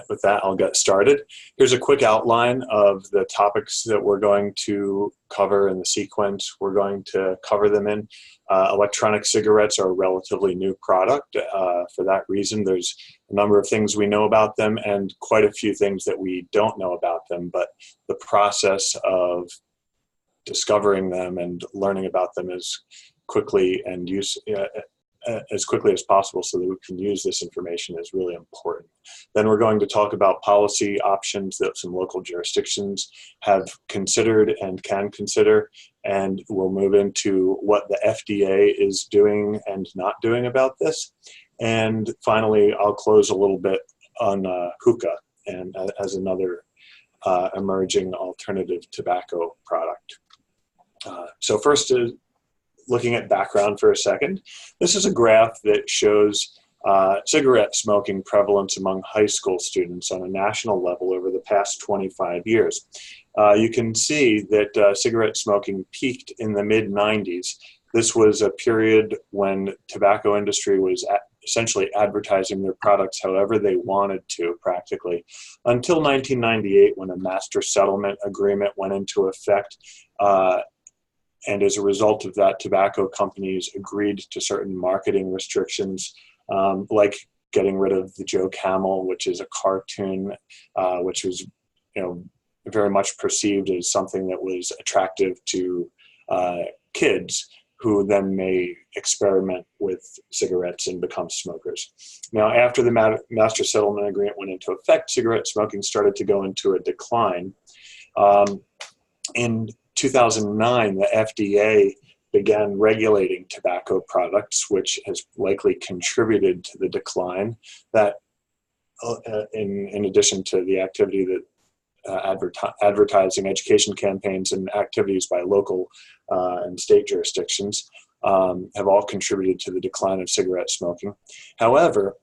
With that, I'll get started. Here's a quick outline of the topics that we're going to cover in the sequence we're going to cover them in. Electronic cigarettes are a relatively new product. For that reason, there's a number of things we know about them and quite a few things that we don't know about them, but the process of discovering them and learning about them as quickly as possible so that we can use this information is really important. Then we're going to talk about policy options that some local jurisdictions have considered and can consider, and we'll move into what the FDA is doing and not doing about this. And finally, I'll close a little bit on hookah and as another emerging alternative tobacco product. So first, looking at background for a second, this is a graph that shows cigarette smoking prevalence among high school students on a national level over the past 25 years. You can see that cigarette smoking peaked in the mid-90s. This was a period when tobacco industry was essentially advertising their products however they wanted to, practically, until 1998 when a master settlement agreement went into effect. And as a result of that, tobacco companies agreed to certain marketing restrictions, like getting rid of the Joe Camel, which is a cartoon, which was, very much perceived as something that was attractive to kids who then may experiment with cigarettes and become smokers. Now, after the master settlement agreement went into effect, cigarette smoking started to go into a decline. In 2009, the FDA began regulating tobacco products, which has likely contributed to the decline. That, in addition to the activity that advertising, education campaigns, and activities by local and state jurisdictions have all contributed to the decline of cigarette smoking. However,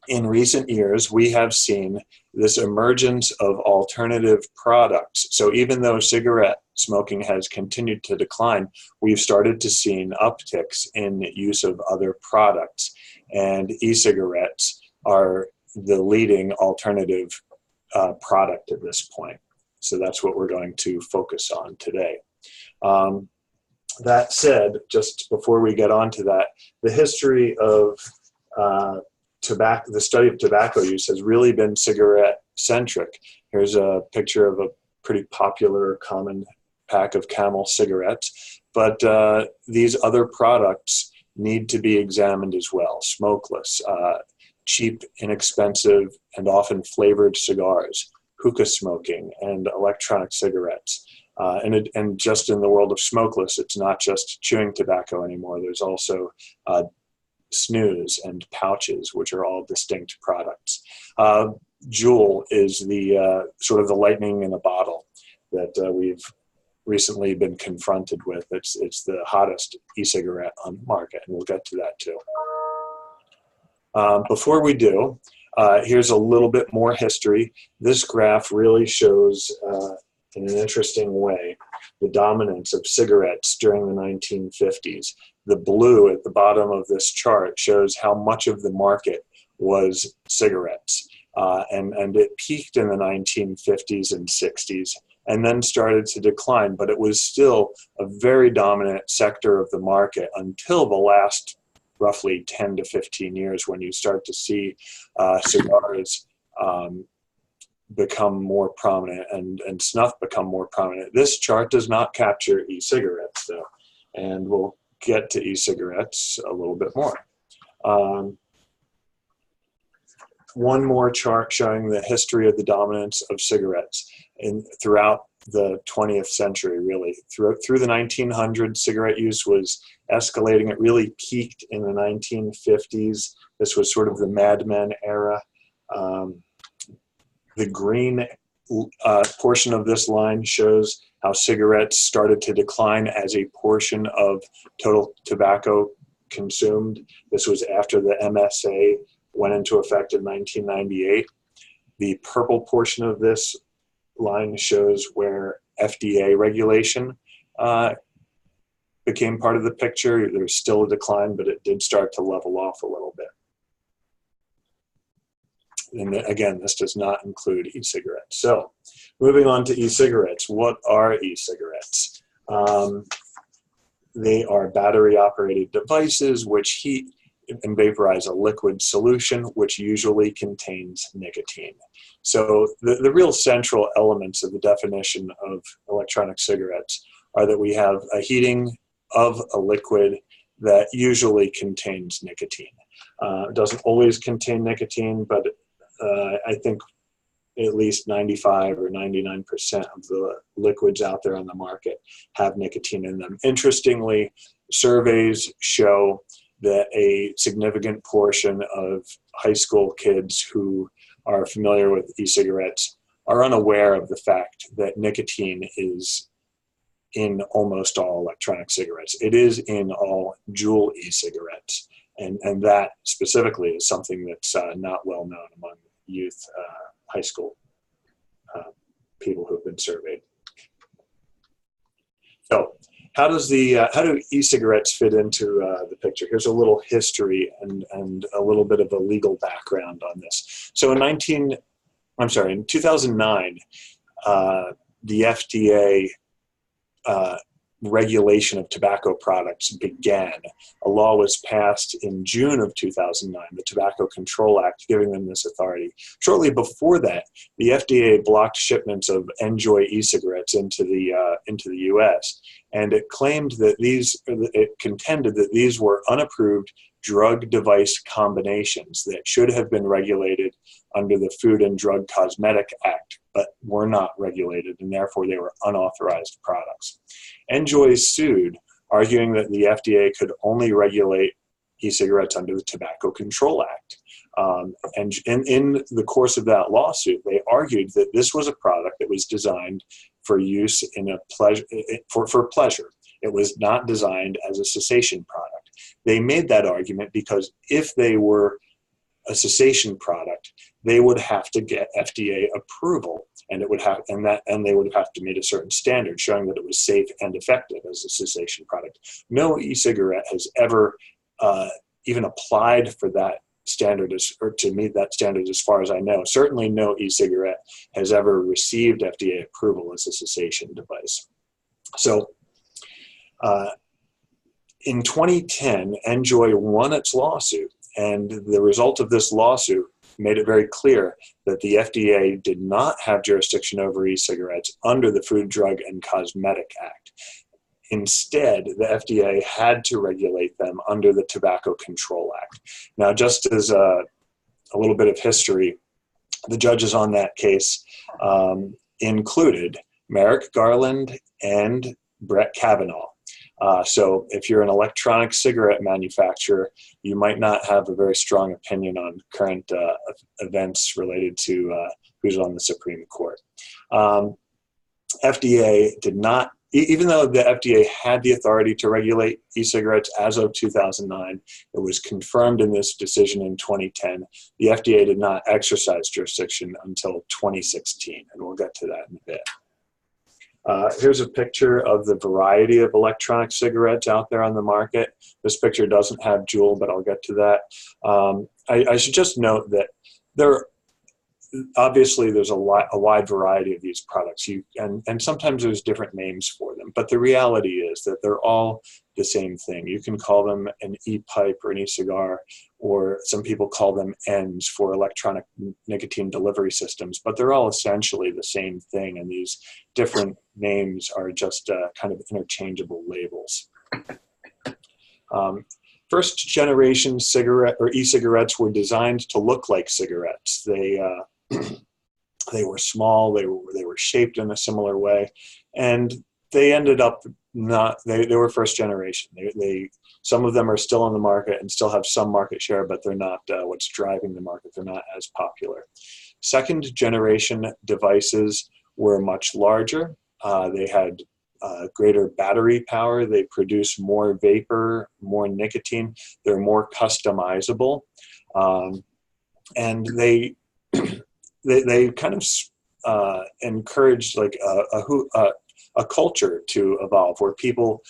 in recent years, we have seen this emergence of alternative products. So even though cigarette smoking has continued to decline, we've started to see upticks in use of other products. And e-cigarettes are the leading alternative product at this point. So that's what we're going to focus on today. That said, just before we get on to that, the history of the study of tobacco use has really been cigarette-centric. Here's a picture of a pretty popular common pack of Camel cigarettes, but these other products need to be examined as well. Smokeless, cheap, inexpensive, and often flavored cigars, hookah smoking, and electronic cigarettes. And just in the world of smokeless, it's not just chewing tobacco anymore. There's also snus and pouches, which are all distinct products. Juul is the sort of the lightning in a bottle that we've recently been confronted with. It's the hottest e-cigarette on the market, and we'll get to that too. Before we do, here's a little bit more history. This graph really shows in an interesting way the dominance of cigarettes during the 1950s. The blue at the bottom of this chart shows how much of the market was cigarettes. And it peaked in the 1950s and 60s and then started to decline, but it was still a very dominant sector of the market until the last roughly 10 to 15 years, when you start to see cigars become more prominent and snuff become more prominent. This chart does not capture e-cigarettes, though, and we'll get to e-cigarettes a little bit more. One more chart showing the history of the dominance of cigarettes throughout the 20th century, really. Through the 1900s, cigarette use was escalating. It really peaked in the 1950s. This was sort of the Mad Men era. The green portion of this line shows how cigarettes started to decline as a portion of total tobacco consumed. This was after the MSA went into effect in 1998. The purple portion of this line shows where FDA regulation became part of the picture. There's still a decline, but it did start to level off a little bit. And again, this does not include e-cigarettes. So moving on to e-cigarettes. What are e-cigarettes? They are battery-operated devices which heat and vaporize a liquid solution, which usually contains nicotine. So the real central elements of the definition of electronic cigarettes are that we have a heating of a liquid that usually contains nicotine. It doesn't always contain nicotine, but I think at least 95 or 99% of the liquids out there on the market have nicotine in them. Interestingly, surveys show that a significant portion of high school kids who are familiar with e-cigarettes are unaware of the fact that nicotine is in almost all electronic cigarettes. It is in all Juul e-cigarettes. And that specifically is something that's not well known among youth, high school people who've been surveyed. So how do e-cigarettes fit into the picture? Here's a little history and a little bit of a legal background on this. So in 2009, the FDA regulation of tobacco products began. A law was passed in June of 2009, the Tobacco Control Act, giving them this authority. Shortly before that, the FDA blocked shipments of Enjoy e-cigarettes into the U.S., and it contended that these were unapproved drug-device combinations that should have been regulated under the Food and Drug Cosmetic Act, but were not regulated, and therefore they were unauthorized products. Enjoy sued, arguing that the FDA could only regulate e-cigarettes under the Tobacco Control Act. And in the course of that lawsuit, they argued that this was a product that was designed for use for pleasure. It was not designed as a cessation product. They made that argument because if they were a cessation product, they would have to get FDA approval, and they would have to meet a certain standard showing that it was safe and effective as a cessation product. No e-cigarette has ever even applied for that standard or to meet that standard, as far as I know. Certainly, no e-cigarette has ever received FDA approval as a cessation device. So, in 2010, Enjoy won its lawsuit, and the result of this lawsuit made it very clear that the FDA did not have jurisdiction over e-cigarettes under the Food, Drug, and Cosmetic Act. Instead, the FDA had to regulate them under the Tobacco Control Act. Now, just as a little bit of history, the judges on that case included Merrick Garland and Brett Kavanaugh. So if you're an electronic cigarette manufacturer, you might not have a very strong opinion on current events related to who's on the Supreme Court. FDA did not, even though the FDA had the authority to regulate e-cigarettes as of 2009, it was confirmed in this decision in 2010. The FDA did not exercise jurisdiction until 2016, and we'll get to that in a bit. Here's a picture of the variety of electronic cigarettes out there on the market. This picture doesn't have Juul, but I'll get to that. I should just note that obviously there's a wide variety of these products, and sometimes there's different names for them, but the reality is that they're all the same thing. You can call them an e-pipe or an e-cigar, or some people call them ENDS for electronic nicotine delivery systems, but they're all essentially the same thing, and these different names are just kind of interchangeable labels. First generation cigarette or e-cigarettes were designed to look like cigarettes. They were small, they were shaped in a similar way, and they ended up they were first generation. Some of them are still on the market and still have some market share, but they're not what's driving the market. They're not as popular. Second generation devices were much larger. They had greater battery power. They produce more vapor, more nicotine. They're more customizable, and they kind of encouraged like a culture to evolve where people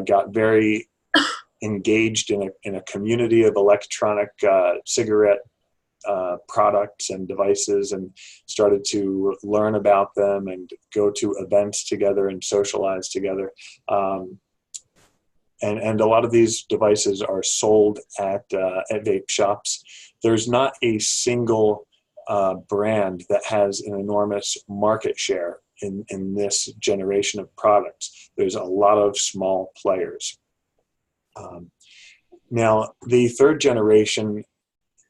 got very engaged in a community of electronic cigarette products and devices and started to learn about them and go to events together and socialize together. And a lot of these devices are sold at vape shops. There's not a single brand that has an enormous market share in this generation of products. There's a lot of small players. Now, the third generation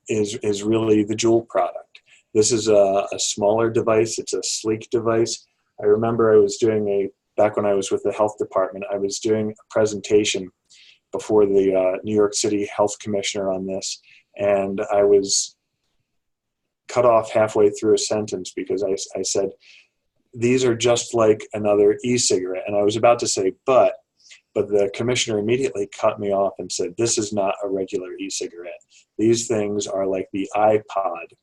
is really the Juul product. This is a smaller device. It's a sleek device. I remember back when I was with the health department, I was doing a presentation before the New York City Health Commissioner on this, and I was cut off halfway through a sentence because I said, these are just like another e-cigarette. And I was about to say, but the commissioner immediately cut me off and said, this is not a regular e-cigarette. These things are like the iPod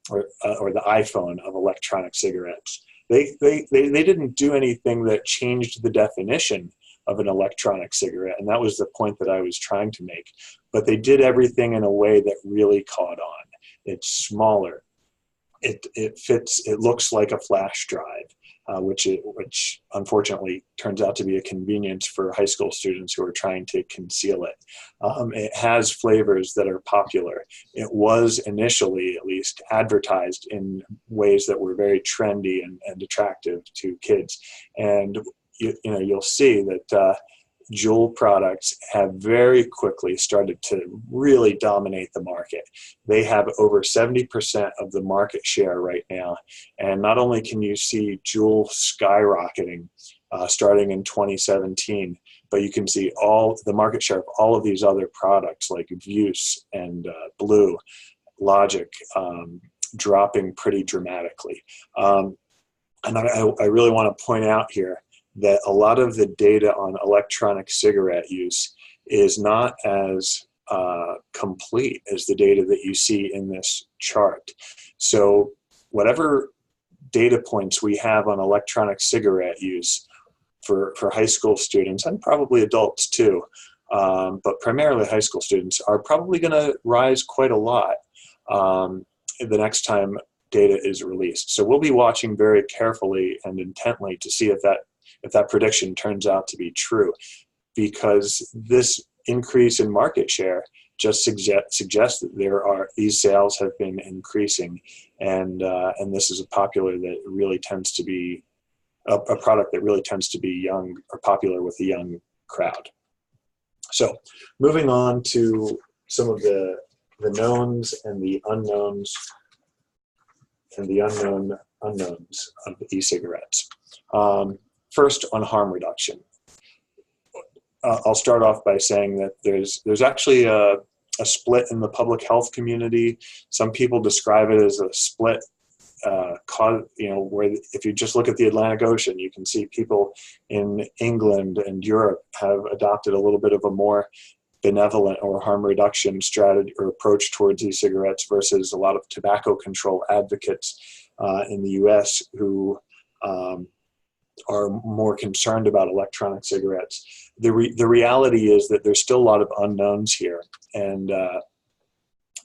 or the iPhone of electronic cigarettes. They didn't do anything that changed the definition of an electronic cigarette, and that was the point that I was trying to make. But they did everything in a way that really caught on. It's smaller. It fits. It looks like a flash drive, which unfortunately turns out to be a convenience for high school students who are trying to conceal it. It has flavors that are popular. It was initially, at least, advertised in ways that were very trendy and attractive to kids. And you'll see that Juul products have very quickly started to really dominate the market. They have over 70% of the market share right now. And not only can you see Juul skyrocketing starting in 2017, but you can see all the market share of all of these other products like Vuse and Blue, Logic dropping pretty dramatically. And I really want to point out here that a lot of the data on electronic cigarette use is not as complete as the data that you see in this chart. So whatever data points we have on electronic cigarette use for high school students, and probably adults too, but primarily high school students, are probably going to rise quite a lot the next time data is released. So we'll be watching very carefully and intently to see if that prediction turns out to be true, because this increase in market share just suggests that these sales have been increasing, and this is a product that really tends to be young or popular with the young crowd. So moving on to some of the knowns and the unknowns and the unknowns of e-cigarettes. First, on harm reduction. I'll start off by saying that there's actually a split in the public health community. Some people describe it as a split, where if you just look at the Atlantic Ocean, you can see people in England and Europe have adopted a little bit of a more benevolent or harm reduction strategy or approach towards e-cigarettes versus a lot of tobacco control advocates in the US who are more concerned about electronic cigarettes. The reality is that there's still a lot of unknowns here, and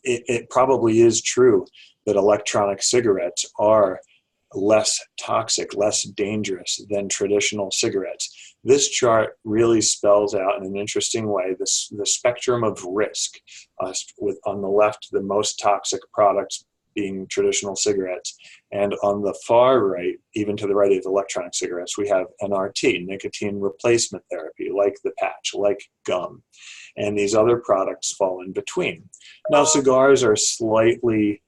it probably is true that electronic cigarettes are less toxic, less dangerous than traditional cigarettes. This chart really spells out in an interesting way the spectrum of risk, with on the left the most toxic products being traditional cigarettes, and on the far right, even to the right of electronic cigarettes, we have NRT, nicotine replacement therapy, like the patch, like gum, and these other products fall in between. Now, cigars are slightly,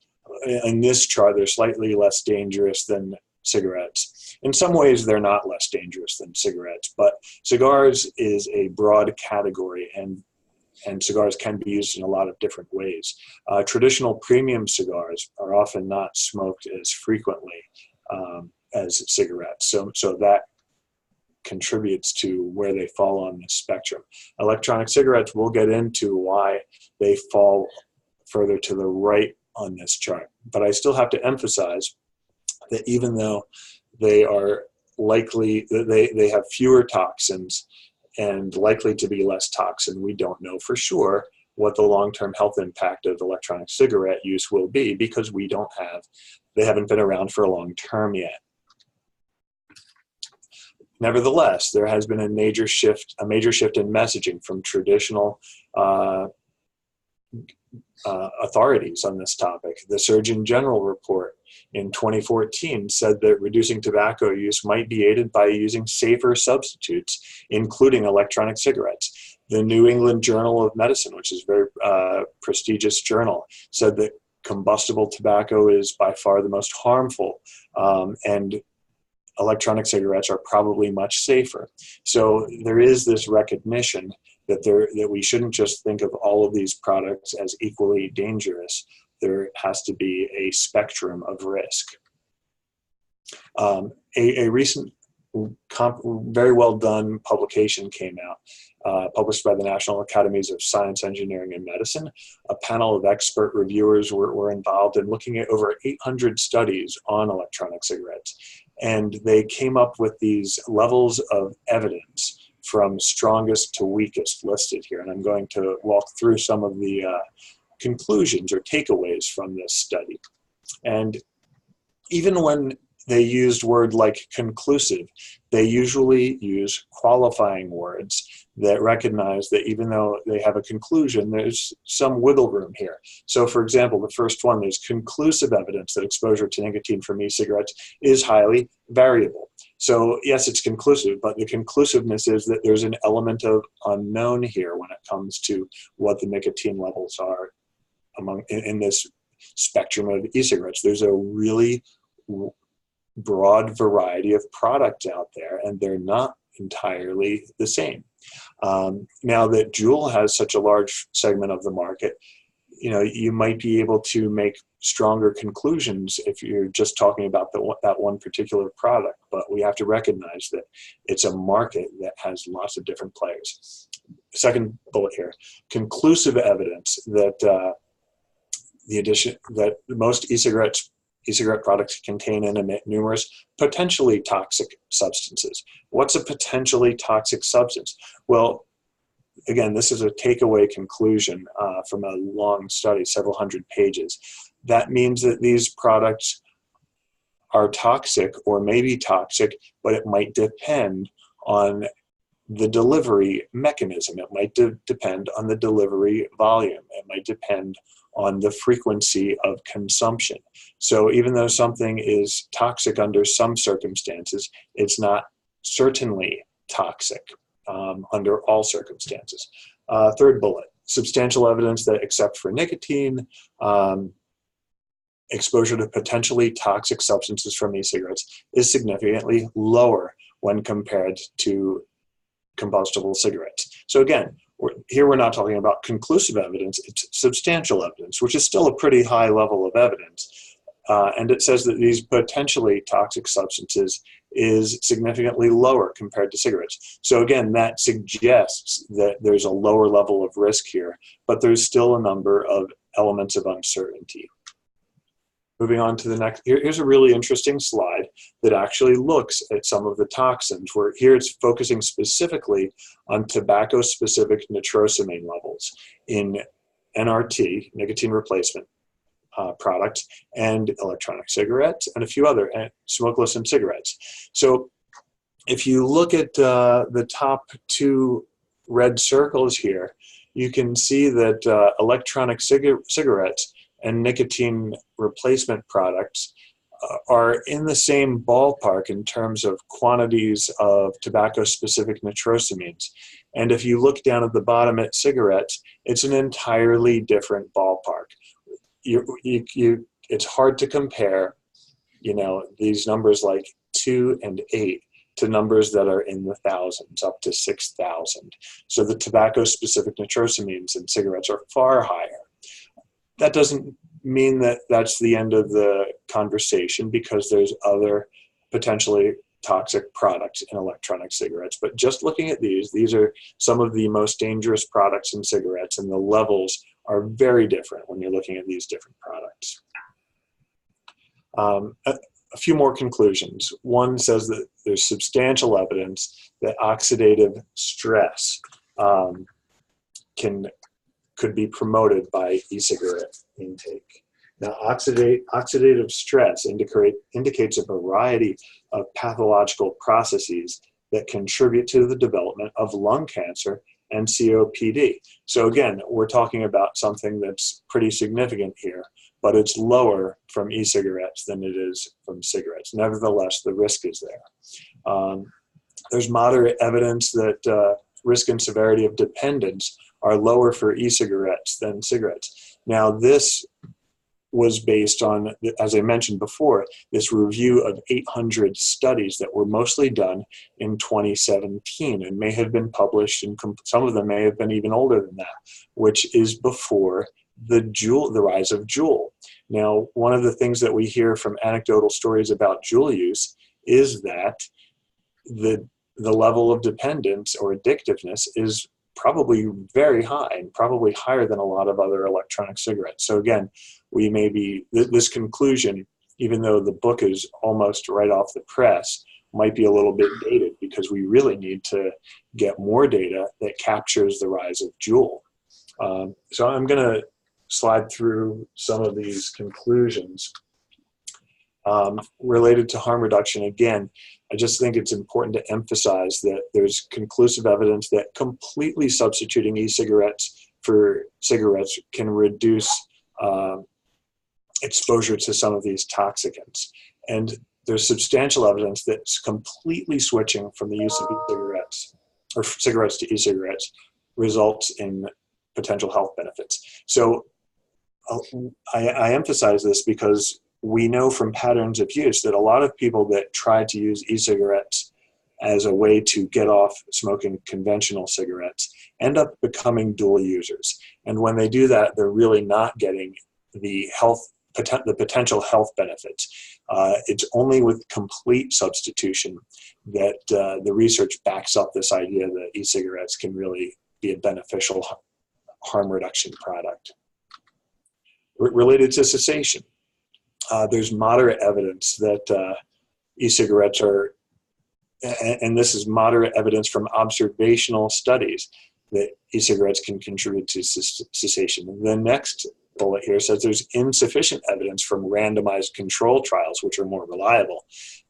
in this chart, they're slightly less dangerous than cigarettes. In some ways, they're not less dangerous than cigarettes, but cigars is a broad category, and cigars can be used in a lot of different ways. Traditional premium cigars are often not smoked as frequently as cigarettes, so that contributes to where they fall on this spectrum. Electronic cigarettes, we'll get into why they fall further to the right on this chart, but I still have to emphasize that even though they are likely, they have fewer toxins and likely to be less toxin, we don't know for sure what the long-term health impact of electronic cigarette use will be, because they haven't been around for a long term yet. Nevertheless, there has been a major shift in messaging from traditional authorities on this topic. The Surgeon General report in 2014 said that reducing tobacco use might be aided by using safer substitutes, including electronic cigarettes. The New England Journal of Medicine, which is a very prestigious journal, said that combustible tobacco is by far the most harmful, and electronic cigarettes are probably much safer. So there is this recognition that we shouldn't just think of all of these products as equally dangerous. There has to be a spectrum of risk. A recent very well done publication came out, published by the National Academies of Science, Engineering, and Medicine. A panel of expert reviewers were involved in looking at over 800 studies on electronic cigarettes. And they came up with these levels of evidence from strongest to weakest listed here. And I'm going to walk through some of the conclusions or takeaways from this study. And even when they used words like conclusive, they usually use qualifying words that recognize that even though they have a conclusion, there's some wiggle room here. So for example, the first one, there's conclusive evidence that exposure to nicotine from e-cigarettes is highly variable. So yes, it's conclusive, but the conclusiveness is that there's an element of unknown here when it comes to what the nicotine levels are in this spectrum of e-cigarettes. There's a really broad variety of products out there, and they're not entirely the same. Now that Juul has such a large segment of the market, you might be able to make stronger conclusions if you're just talking about that one particular product, but we have to recognize that it's a market that has lots of different players. Second bullet here, conclusive evidence that that most e-cigarette products contain and emit numerous potentially toxic substances. What's a potentially toxic substance? Well, again, this is a takeaway conclusion from a long study, several hundred pages. That means that these products are toxic or may be toxic, but it might depend on the delivery mechanism. It might depend on the delivery volume. It might depend on the frequency of consumption. So even though something is toxic under some circumstances, it's not certainly toxic under all circumstances. Third bullet, substantial evidence that except for nicotine, exposure to potentially toxic substances from e-cigarettes is significantly lower when compared to combustible cigarettes. So again, we're not talking about conclusive evidence, it's substantial evidence, which is still a pretty high level of evidence. And it says that these potentially toxic substances is significantly lower compared to cigarettes. So again, that suggests that there's a lower level of risk here, but there's still a number of elements of uncertainty. Moving on to the next, here's a really interesting slide that actually looks at some of the toxins, where here it's focusing specifically on tobacco-specific nitrosamine levels in NRT, nicotine replacement products, and electronic cigarettes, and a few other smokeless and cigarettes. So if you look at the top two red circles here, you can see that electronic cigarettes and nicotine replacement products are in the same ballpark in terms of quantities of tobacco-specific nitrosamines. And if you look down at the bottom at cigarettes, it's an entirely different ballpark. It's hard to compare, these numbers like 2 and 8 to numbers that are in the thousands, up to 6,000. So the tobacco-specific nitrosamines in cigarettes are far higher. That doesn't mean that that's the end of the conversation, because there's other potentially toxic products in electronic cigarettes. But just looking at these are some of the most dangerous products in cigarettes, and the levels are very different when you're looking at these different products. A few more conclusions. One says that there's substantial evidence that oxidative stress can could be promoted by e-cigarette intake. Now, oxidative stress indicates a variety of pathological processes that contribute to the development of lung cancer and COPD. So again, we're talking about something that's pretty significant here, but it's lower from e-cigarettes than it is from cigarettes. Nevertheless, the risk is there. There's moderate evidence that risk and severity of dependence are lower for e-cigarettes than cigarettes. Now, this was based on, as I mentioned before, this review of 800 studies that were mostly done in 2017 and may have been published, and some of them may have been even older than that, which is before the rise of Juul. Now, one of the things that we hear from anecdotal stories about Juul use is that the level of dependence or addictiveness is probably very high, and probably higher than a lot of other electronic cigarettes. So again, we may be, this conclusion, even though the book is almost right off the press, might be a little bit dated, because we really need to get more data that captures the rise of Juul. So I'm going to slide through some of these conclusions. Related to harm reduction, again, I just think it's important to emphasize that there's conclusive evidence that completely substituting e-cigarettes for cigarettes can reduce exposure to some of these toxicants. And there's substantial evidence that completely switching from the use of e-cigarettes or cigarettes to e-cigarettes results in potential health benefits. So I emphasize this because we know from patterns of use that a lot of people that try to use e-cigarettes as a way to get off smoking conventional cigarettes end up becoming dual users. And when they do that, they're really not getting the potential health benefits. It's only with complete substitution that the research backs up this idea that e-cigarettes can really be a beneficial harm reduction product. Related to cessation, there's moderate evidence that e-cigarettes are, and this is moderate evidence from observational studies, that e-cigarettes can contribute to cessation. The next bullet here says there's insufficient evidence from randomized control trials, which are more reliable,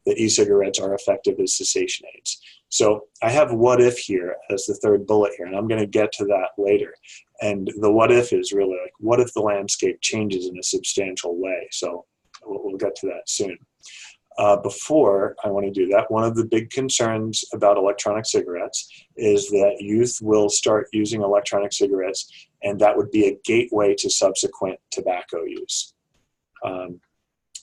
that e-cigarettes are effective as cessation aids. So I have what if here as the third bullet here, and I'm going to get to that later. And the what if is really like, what if the landscape changes in a substantial way? So we'll get to that soon. Before I want to do that, one of the big concerns about electronic cigarettes is that youth will start using electronic cigarettes, and that would be a gateway to subsequent tobacco use.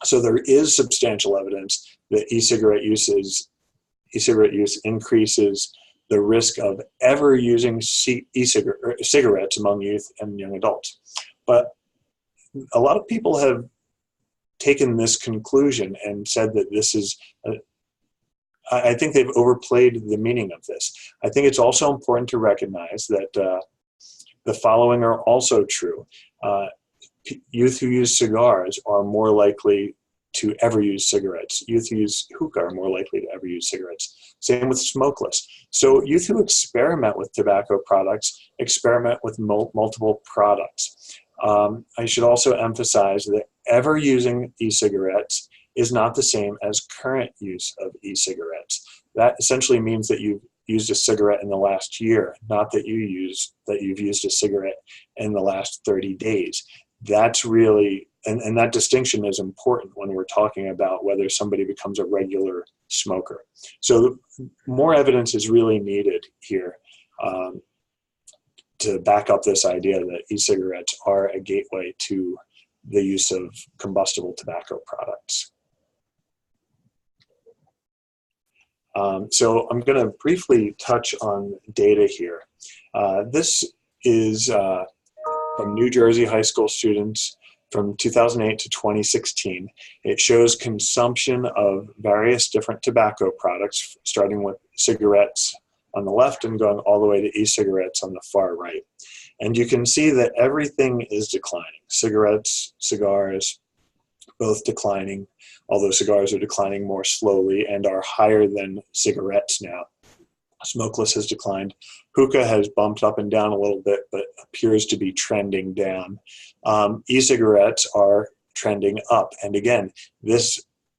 So there is substantial evidence that e-cigarette use increases the risk of ever using cigarettes among youth and young adults. But a lot of people have taken this conclusion and said that this is, I think they've overplayed the meaning of this. I think it's also important to recognize that the following are also true. Youth who use cigars are more likely to ever use cigarettes. Youth who use hookah are more likely to ever use cigarettes. Same with smokeless. So youth who experiment with tobacco products experiment with multiple products. I should also emphasize that ever using e-cigarettes is not the same as current use of e-cigarettes. That essentially means that you've used a cigarette in the last year, not that you've used a cigarette in the last 30 days. That's really, and that distinction is important when we're talking about whether somebody becomes a regular smoker. So more evidence is really needed here to back up this idea that e-cigarettes are a gateway to the use of combustible tobacco products. So I'm going to briefly touch on data here. This is from New Jersey high school students from 2008 to 2016. It shows consumption of various different tobacco products, starting with cigarettes on the left and going all the way to e-cigarettes on the far right. And you can see that everything is declining. Cigarettes, cigars, both declining, although cigars are declining more slowly and are higher than cigarettes now. Smokeless has declined. Hookah has bumped up and down a little bit, but appears to be trending down. E-cigarettes are trending up. And again, the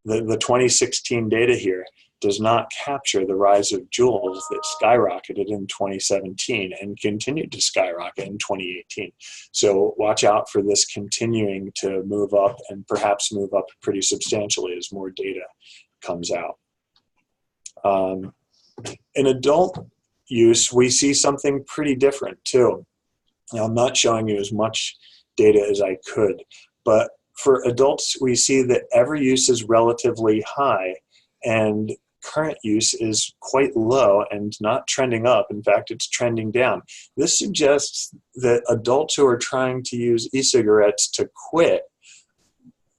2016 data here does not capture the rise of Juuls that skyrocketed in 2017 and continued to skyrocket in 2018. So watch out for this continuing to move up, and perhaps move up pretty substantially as more data comes out. In adult use, we see something pretty different too. Now, I'm not showing you as much data as I could, but for adults, we see that every use is relatively high, and current use is quite low and not trending up. In fact, it's trending down. This suggests that adults who are trying to use e-cigarettes to quit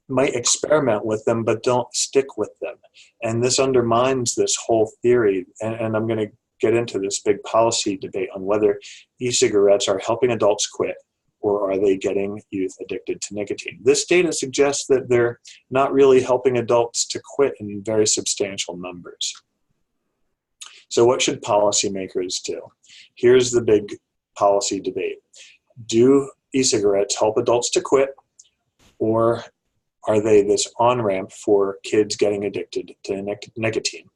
might experiment with them, but don't stick with them. And this undermines this whole theory. And I'm going to get into this big policy debate on whether e-cigarettes are helping adults quit, or are they getting youth addicted to nicotine. This data suggests that they're not really helping adults to quit in very substantial numbers. So what should policymakers do? Here's the big policy debate. Do e-cigarettes help adults to quit, or are they this on-ramp for kids getting addicted to nicotine?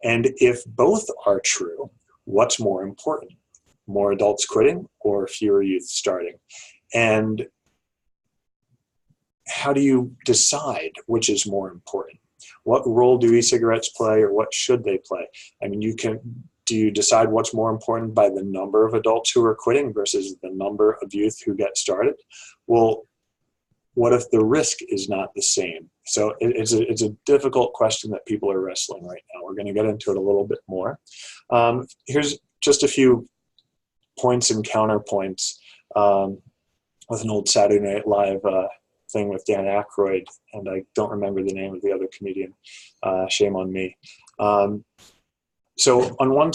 And if both are true, what's more important? More adults quitting or fewer youth starting? And how do you decide which is more important? What role do e-cigarettes play, or what should they play? I mean, do you decide what's more important by the number of adults who are quitting versus the number of youth who get started? Well, what if the risk is not the same? So it's a difficult question that people are wrestling right now. We're going to get into it a little bit more. Here's just a few points and counterpoints with an old Saturday Night Live thing with Dan Aykroyd, and I don't remember the name of the other comedian. Shame on me. So on one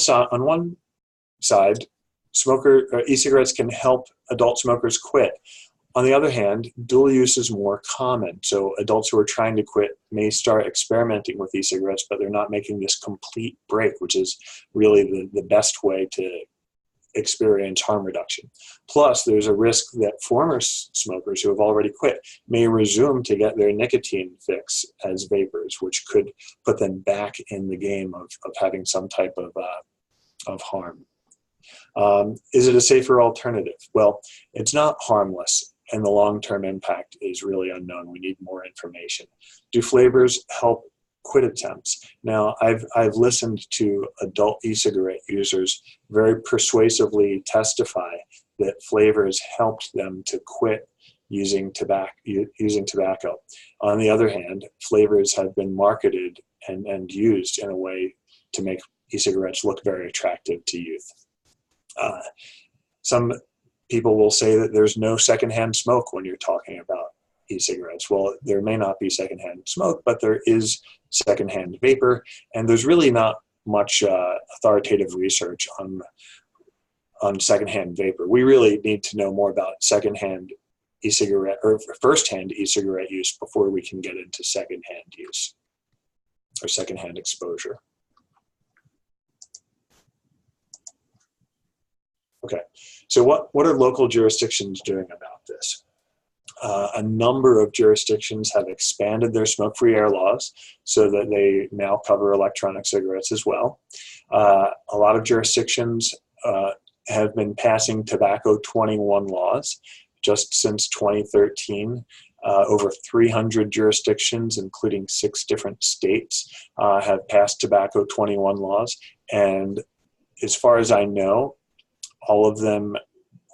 side, e-cigarettes can help adult smokers quit. On the other hand, dual use is more common. So adults who are trying to quit may start experimenting with e-cigarettes, but they're not making this complete break, which is really the best way to experience harm reduction. Plus, there's a risk that former smokers who have already quit may resume to get their nicotine fix as vapors, which could put them back in the game of having some type of harm. Is it a safer alternative? Well, it's not harmless, and the long-term impact is really unknown. We need more information. Do flavors help quit attempts? Now, I've listened to adult e-cigarette users very persuasively testify that flavors helped them to quit using tobacco. On the other hand, flavors have been marketed and used in a way to make e-cigarettes look very attractive to youth. Some people will say that there's no secondhand smoke when you're talking about e-cigarettes. Well, there may not be secondhand smoke, but there is secondhand vapor, and there's really not much authoritative research on secondhand vapor. We really need to know more about secondhand e-cigarette or firsthand e-cigarette use before we can get into secondhand use or secondhand exposure. Okay, so what are local jurisdictions doing about this? A number of jurisdictions have expanded their smoke-free air laws so that they now cover electronic cigarettes as well. A lot of jurisdictions have been passing tobacco 21 laws just since 2013. Over 300 jurisdictions, including 6 different states, have passed tobacco 21 laws. And as far as I know, all of them,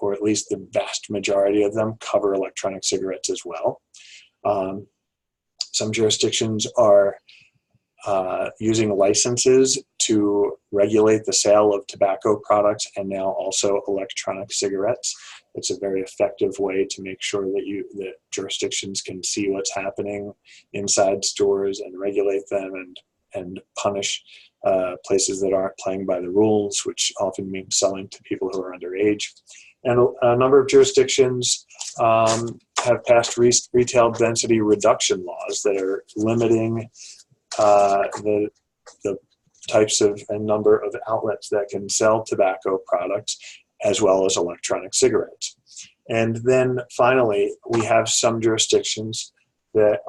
or at least the vast majority of them, cover electronic cigarettes as well. Some jurisdictions are using licenses to regulate the sale of tobacco products and now also electronic cigarettes. It's a very effective way to make sure that jurisdictions can see what's happening inside stores and regulate them and punish places that aren't playing by the rules, which often means selling to people who are underage. And a number of jurisdictions have passed retail density reduction laws that are limiting the types of and number of outlets that can sell tobacco products, as well as electronic cigarettes. And then finally, we have some jurisdictions that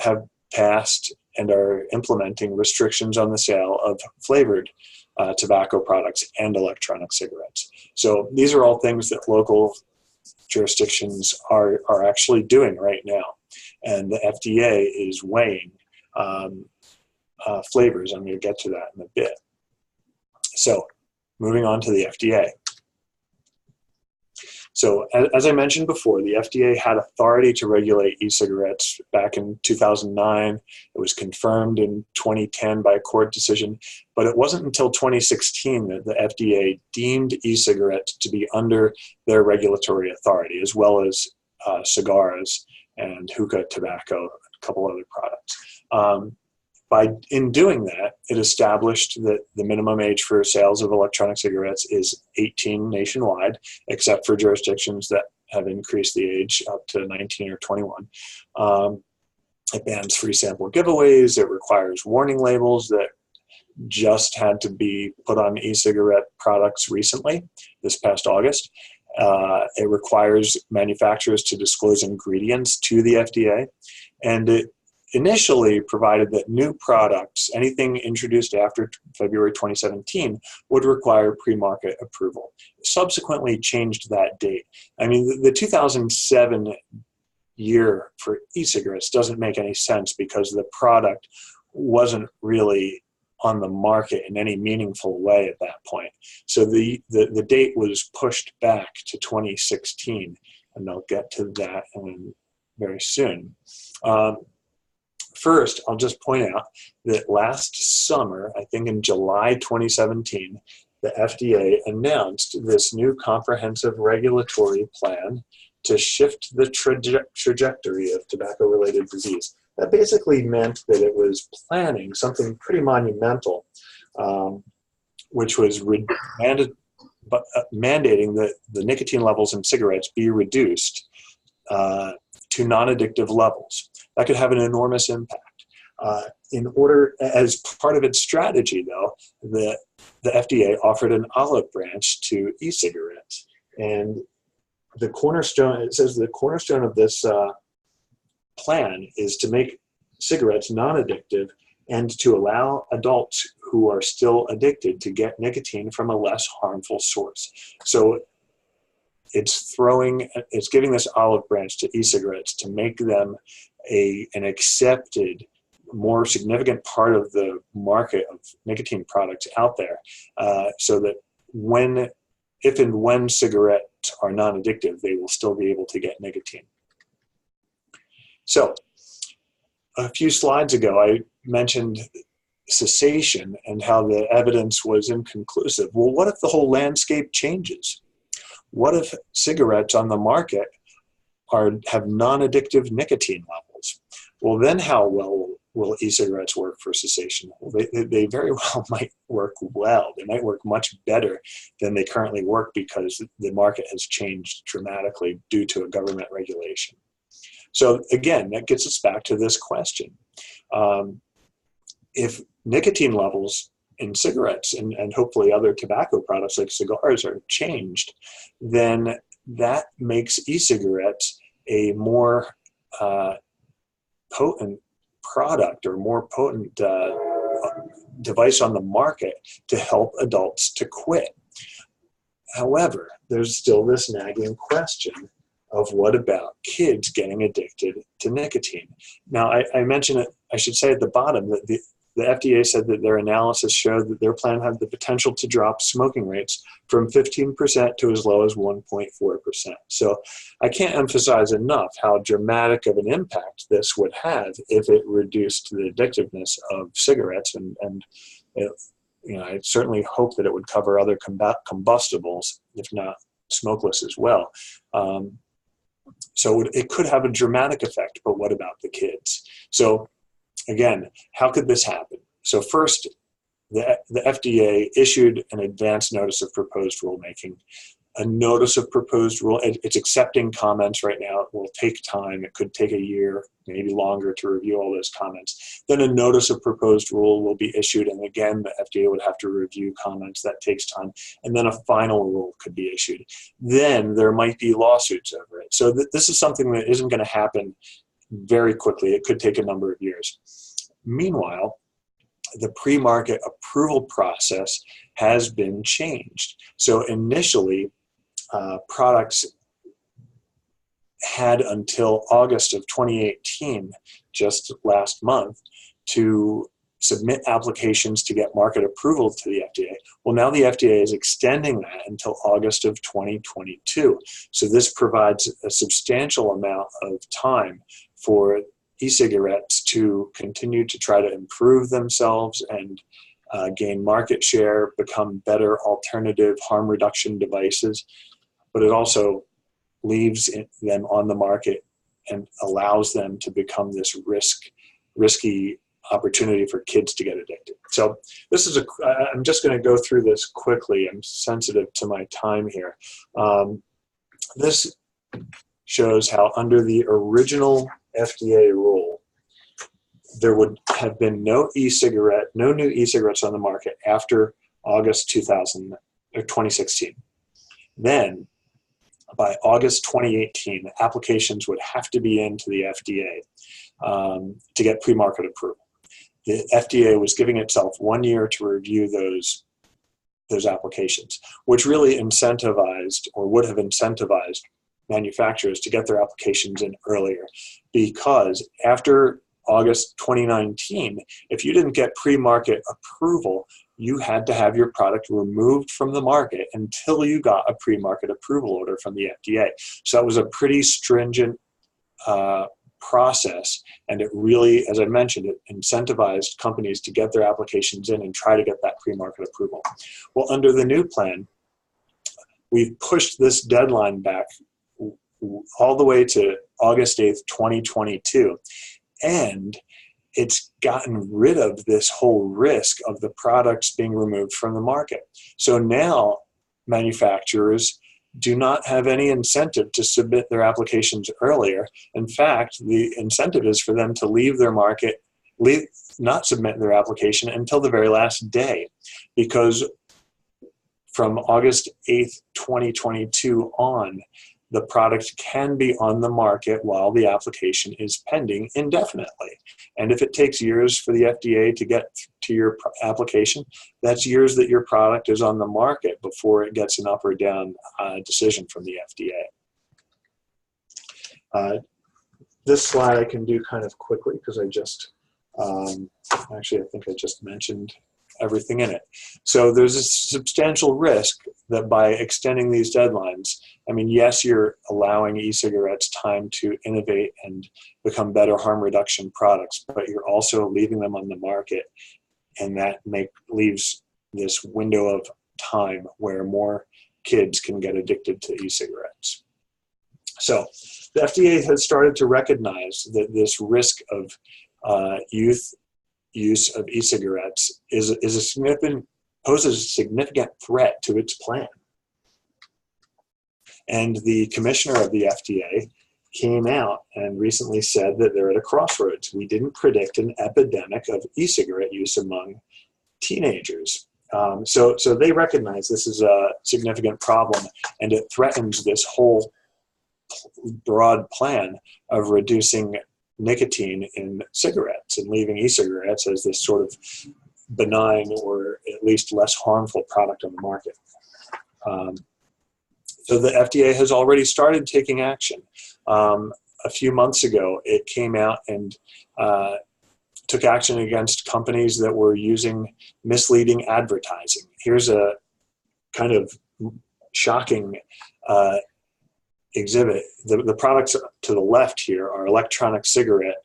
have passed and are implementing restrictions on the sale of flavored tobacco products and electronic cigarettes. So these are all things that local jurisdictions are actually doing right now. And the FDA is weighing flavors. I'm going to get to that in a bit. So moving on to the FDA. So as I mentioned before, the FDA had authority to regulate e-cigarettes back in 2009. It was confirmed in 2010 by a court decision, but it wasn't until 2016 that the FDA deemed e-cigarettes to be under their regulatory authority, as well as cigars and hookah tobacco, a couple other products. In doing that, it established that the minimum age for sales of electronic cigarettes is 18 nationwide, except for jurisdictions that have increased the age up to 19 or 21. It bans free sample giveaways. It requires warning labels that just had to be put on e-cigarette products recently, this past August. It requires manufacturers to disclose ingredients to the FDA, and it initially provided that new products, anything introduced after February 2017, would require pre-market approval. Subsequently changed that date. I mean, the 2007 year for e-cigarettes doesn't make any sense because the product wasn't really on the market in any meaningful way at that point. So the date was pushed back to 2016, and I'll get to that very soon. First, I'll just point out that last summer, I think in July 2017, the FDA announced this new comprehensive regulatory plan to shift the trajectory of tobacco-related disease. That basically meant that it was planning something pretty monumental, which was mandating that the nicotine levels in cigarettes be reduced to non-addictive levels. That could have an enormous impact. As part of its strategy, though, the FDA offered an olive branch to e-cigarettes, and it says the cornerstone of this plan is to make cigarettes non-addictive and to allow adults who are still addicted to get nicotine from a less harmful source. So it's giving this olive branch to e-cigarettes to make them an accepted, more significant part of the market of nicotine products out there, so that if and when cigarettes are non-addictive, they will still be able to get nicotine. So a few slides ago, I mentioned cessation and how the evidence was inconclusive. Well, what if the whole landscape changes? What if cigarettes on the market have non-addictive nicotine levels? Well, then how well will e-cigarettes work for cessation? Well, they very well might work well. They might work much better than they currently work because the market has changed dramatically due to a government regulation. So again, that gets us back to this question. If nicotine levels in cigarettes and hopefully other tobacco products like cigars are changed, then that makes e-cigarettes a more potent product or more potent device on the market to help adults to quit. However, there's still this nagging question of what about kids getting addicted to nicotine? Now, I mentioned it, I should say at the bottom that the FDA said that their analysis showed that their plan had the potential to drop smoking rates from 15% to as low as 1.4%. So I can't emphasize enough how dramatic of an impact this would have if it reduced the addictiveness of cigarettes. And I certainly hope that it would cover other combustibles, if not smokeless as well. So it could have a dramatic effect, but what about the kids? So again, how could this happen? So first, the FDA issued an advance notice of proposed rulemaking a notice of proposed rule. It's accepting comments right now. It will take time. It could take a year, maybe longer, to review all those comments. Then a notice of proposed rule will be issued, and again, the FDA would have to review comments. That takes time. And then a final rule could be issued. Then there might be lawsuits over it. So this is something that isn't going to happen very quickly. It could take a number of years. Meanwhile, the pre-market approval process has been changed. So initially, products had until August of 2018, just last month, to submit applications to get market approval to the FDA. Well, now the FDA is extending that until August of 2022. So this provides a substantial amount of time for e-cigarettes to continue to try to improve themselves and gain market share, become better alternative harm reduction devices. But it also leaves them on the market and allows them to become this risky opportunity for kids to get addicted. So this is I'm just going to go through this quickly. I'm sensitive to my time here. This shows how under the original FDA rule, there would have been no new e-cigarettes on the market after August 2016. Then, by August 2018, applications would have to be into the FDA to get pre-market approval. The FDA was giving itself 1 year to review those applications, which really incentivized, or would have incentivized, manufacturers to get their applications in earlier, because after August 2019, if you didn't get pre-market approval, you had to have your product removed from the market until you got a pre-market approval order from the FDA. So that was a pretty stringent process, and it really, as I mentioned, it incentivized companies to get their applications in and try to get that pre-market approval. Well, under the new plan, we've pushed this deadline back all the way to August 8th, 2022. And it's gotten rid of this whole risk of the products being removed from the market. So now manufacturers do not have any incentive to submit their applications earlier. In fact, the incentive is for them to leave their market, not submit their application until the very last day, because from August 8th, 2022 on, the product can be on the market while the application is pending indefinitely. And if it takes years for the FDA to get to your application, that's years that your product is on the market before it gets an up or down decision from the FDA. This slide I can do kind of quickly because I just, actually I think I just mentioned everything in it. So there's a substantial risk that by extending these deadlines, I mean, yes, you're allowing e-cigarettes time to innovate and become better harm reduction products, but you're also leaving them on the market, and that leaves this window of time where more kids can get addicted to e-cigarettes. So the FDA has started to recognize that this risk of youth use of e-cigarettes poses a significant threat to its plan. And the commissioner of the FDA came out and recently said that they're at a crossroads. We didn't predict an epidemic of e-cigarette use among teenagers. So they recognize this is a significant problem, and it threatens this whole broad plan of reducing nicotine in cigarettes and leaving e-cigarettes as this sort of benign or at least less harmful product on the market. So the FDA has already started taking action. A few months ago, it came out and took action against companies that were using misleading advertising. Here's a kind of shocking exhibit. The products to the left here are electronic cigarette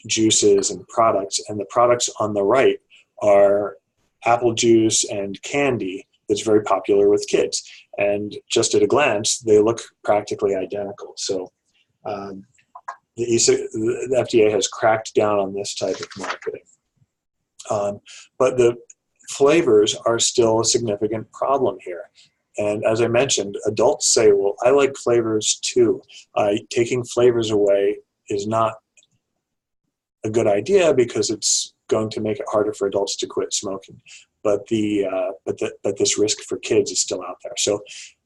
juices and products, and the products on the right are apple juice and candy that's very popular with kids. And just at a glance, they look practically identical. So the FDA has cracked down on this type of marketing. But the flavors are still a significant problem here. And as I mentioned, adults say, well, I like flavors too. Taking flavors away is not a good idea because it's going to make it harder for adults to quit smoking. But this risk for kids is still out there. So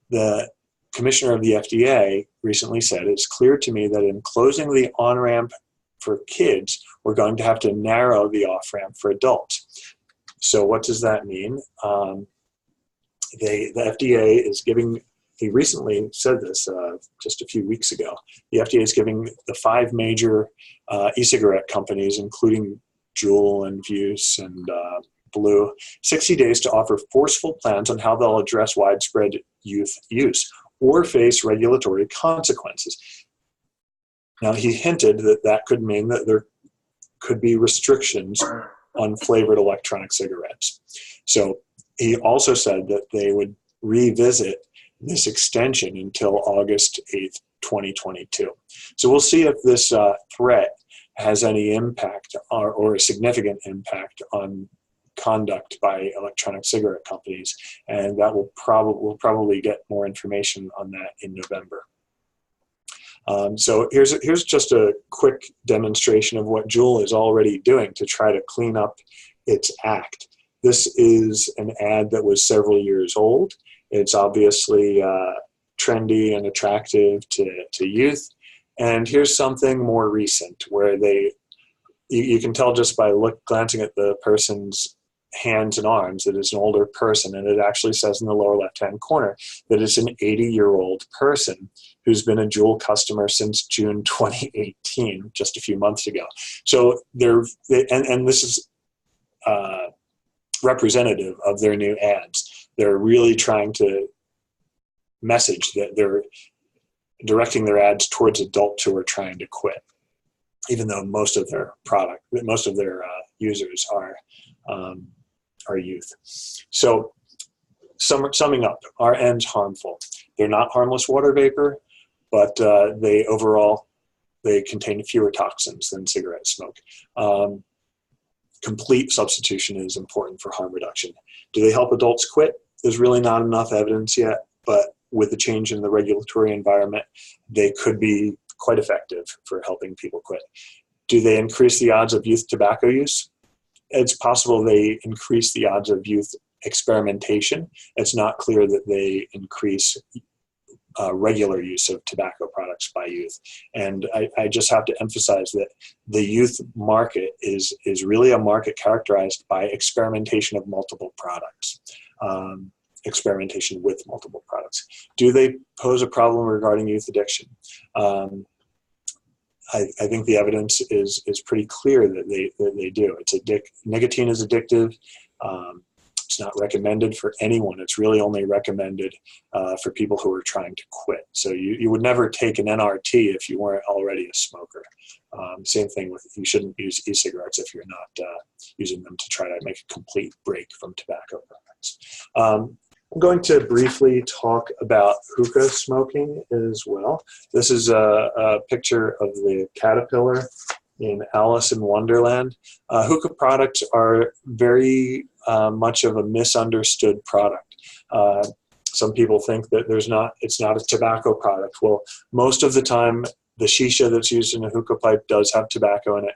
the commissioner of the FDA recently said, it's clear to me that in closing the on-ramp for kids, we're going to have to narrow the off-ramp for adults. So what does that mean? The FDA is giving, he recently said this just a few weeks ago, the FDA is giving the 5 major e-cigarette companies, including Juul and Vuse and Blue, 60 days to offer forceful plans on how they'll address widespread youth use or face regulatory consequences. Now, he hinted that that could mean that there could be restrictions on flavored electronic cigarettes. So he also said that they would revisit this extension until August 8th, 2022. So we'll see if this threat has any impact or a significant impact on conduct by electronic cigarette companies, and that we'll probably get more information on that in November. So here's just a quick demonstration of what Juul is already doing to try to clean up its act. This is an ad that was several years old. It's obviously trendy and attractive to youth. And here's something more recent where you can tell just by glancing at the person's hands and arms that it's an older person, and it actually says in the lower left-hand corner that it's an 80-year-old person who's been a Juul customer since June 2018, just a few months ago. So and this is representative of their new ads. They're really trying to message that they're directing their ads towards adults who are trying to quit, even though most of their users are youth. So summing up, are ends harmful? They're not harmless water vapor, but they contain fewer toxins than cigarette smoke. Complete substitution is important for harm reduction. Do they help adults quit? There's really not enough evidence yet, but with the change in the regulatory environment, they could be quite effective for helping people quit. Do they increase the odds of youth tobacco use? It's possible they increase the odds of youth experimentation. It's not clear that they increase regular use of tobacco products by youth. And I just have to emphasize that the youth market is really a market characterized by experimentation of multiple products, experimentation with multiple products. Do they pose a problem regarding youth addiction? I think the evidence is pretty clear that they do. Nicotine is addictive. It's not recommended for anyone. It's really only recommended for people who are trying to quit. So you would never take an NRT if you weren't already a smoker. Same thing with, you shouldn't use e-cigarettes if you're not using them to try to make a complete break from tobacco products. I'm going to briefly talk about hookah smoking as well. This is a picture of the caterpillar in Alice in Wonderland. Hookah products are very much of a misunderstood product. Some people think that it's not a tobacco product. Well, most of the time, the shisha that's used in a hookah pipe does have tobacco in it.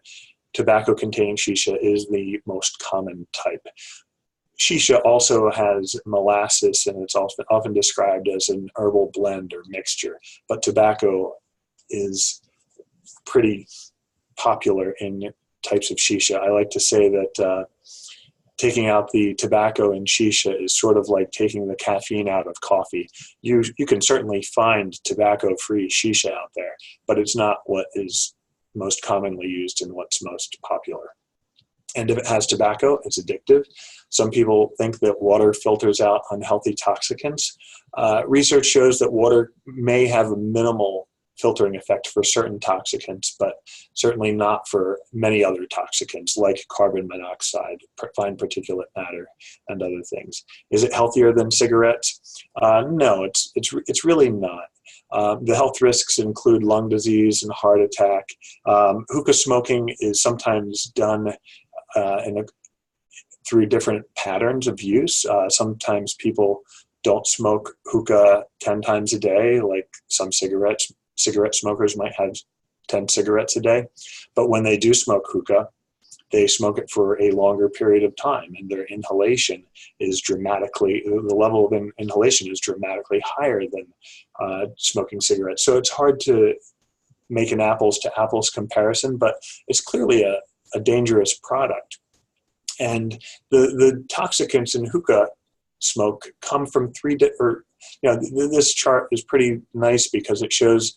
Tobacco-containing shisha is the most common type. Shisha also has molasses, and it's often described as an herbal blend or mixture, but tobacco is pretty popular in types of shisha. I like to say that taking out the tobacco in shisha is sort of like taking the caffeine out of coffee. You can certainly find tobacco-free shisha out there, but it's not what is most commonly used and what's most popular. And if it has tobacco, it's addictive. Some people think that water filters out unhealthy toxicants. Research shows that water may have a minimal filtering effect for certain toxicants, but certainly not for many other toxicants like carbon monoxide, fine particulate matter, and other things. Is it healthier than cigarettes? No, it's really not. The health risks include lung disease and heart attack. Hookah smoking is sometimes done through different patterns of use. Sometimes people don't smoke hookah 10 times a day, like some cigarette smokers might have 10 cigarettes a day. But when they do smoke hookah, they smoke it for a longer period of time, and their inhalation is the level of inhalation is dramatically higher than smoking cigarettes. So it's hard to make an apples to apples comparison, but it's clearly a dangerous product. And the toxicants in hookah smoke come from this chart is pretty nice because it shows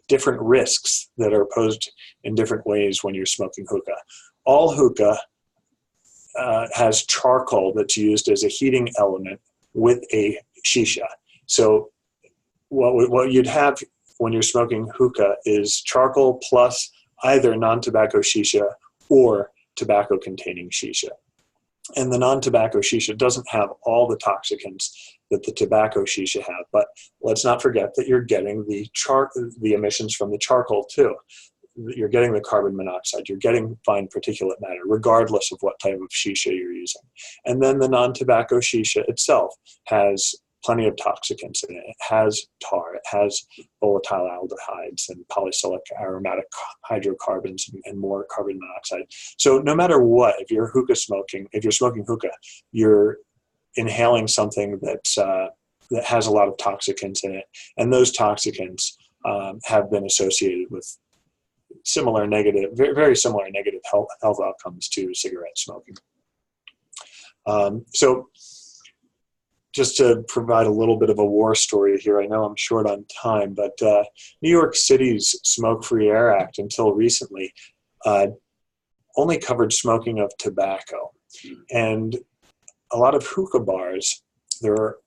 different risks that are posed in different ways when you're smoking hookah. All hookah has charcoal that's used as a heating element with a shisha. So what you'd have when you're smoking hookah is charcoal plus either non-tobacco shisha or tobacco-containing shisha. And the non-tobacco shisha doesn't have all the toxicants that the tobacco shisha have, but let's not forget that you're getting the emissions from the charcoal too. You're getting the carbon monoxide, you're getting fine particulate matter, regardless of what type of shisha you're using. And then the non-tobacco shisha itself has plenty of toxicants in it. It has tar, it has volatile aldehydes and polycyclic aromatic hydrocarbons and more carbon monoxide. So no matter what, if you're smoking hookah, you're inhaling something that has a lot of toxicants in it. And those toxicants have been associated with very similar negative health outcomes to cigarette smoking. So just to provide a little bit of a war story here, I know I'm short on time, but New York City's Smoke-Free Air Act until recently only covered smoking of tobacco. And a lot of hookah bars, there are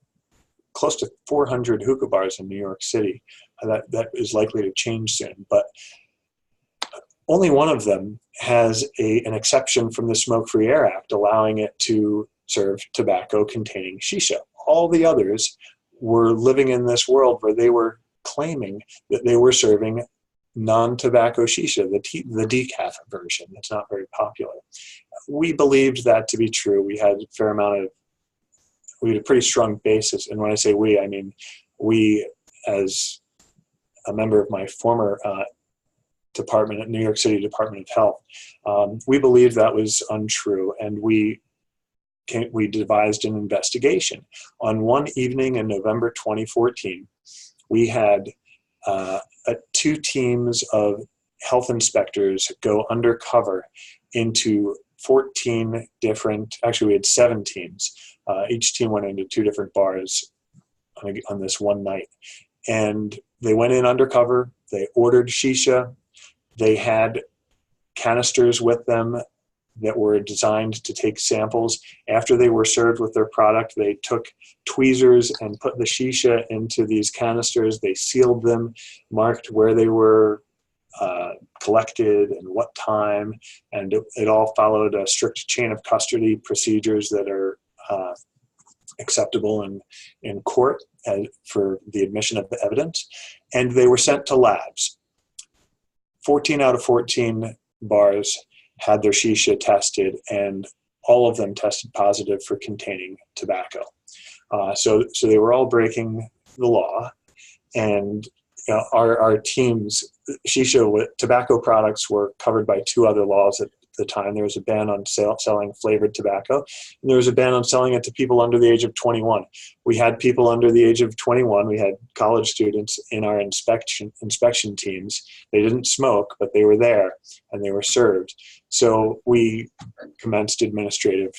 close to 400 hookah bars in New York City. That is likely to change soon, but only one of them has an exception from the Smoke-Free Air Act, allowing it to serve tobacco-containing shisha. All the others were living in this world where they were claiming that they were serving non-tobacco shisha, the decaf version. That's not very popular. We believed that to be true. We had a pretty strong basis. And when I say we, I mean we as a member of my former department at New York City Department of Health. We believed that was untrue, and we devised an investigation. On one evening in November 2014, we had 2 teams of health inspectors go undercover into 14 different, actually we had 7 teams. Each team went into 2 different bars on this one night. And they went in undercover, they ordered shisha, they had canisters with them that were designed to take samples. After they were served with their product, they took tweezers and put the shisha into these canisters. They sealed them, marked where they were collected and what time, and it all followed a strict chain of custody procedures that are acceptable in court for the admission of the evidence. And they were sent to labs. 14 out of 14 bars had their shisha tested, and all of them tested positive for containing tobacco. So they were all breaking the law, and our teams, tobacco products were covered by 2 other laws at the time. There was a ban on selling flavored tobacco, and there was a ban on selling it to people under the age of 21. We had people under the age of 21. We had college students in our inspection teams. They didn't smoke, but they were there and they were served. So we commenced administrative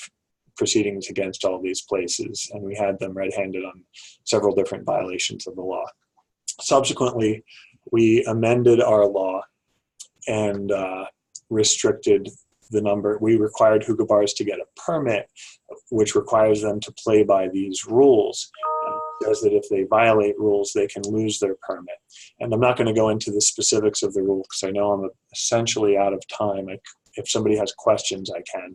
proceedings against all these places, and we had them red-handed on several different violations of the law. Subsequently, we amended our law and restricted the number. We required hookah bars to get a permit, which requires them to play by these rules. It says that if they violate rules, they can lose their permit. And I'm not going to go into the specifics of the rule because I know I'm essentially out of time. If somebody has questions, I can.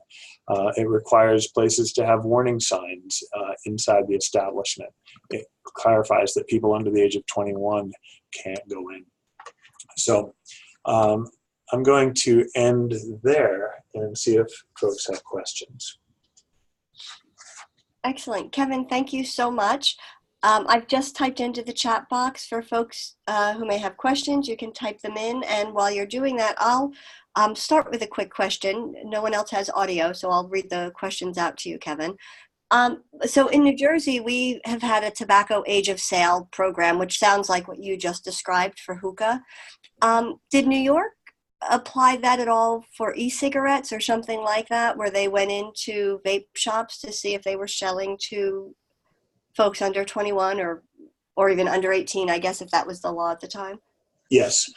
It requires places to have warning signs inside the establishment. It clarifies that people under the age of 21 can't go in. So I'm going to end there and see if folks have questions. Excellent. Kevin, thank you so much. I've just typed into the chat box for folks who may have questions. You can type them in, and while you're doing that, I'll start with a quick question. No one else has audio, so I'll read the questions out to you, Kevin. So in New Jersey, we have had a tobacco age of sale program, which sounds like what you just described for hookah. Did New York apply that at all for e-cigarettes or something like that, where they went into vape shops to see if they were selling to folks under 21 or even under 18, I guess, if that was the law at the time? Yes.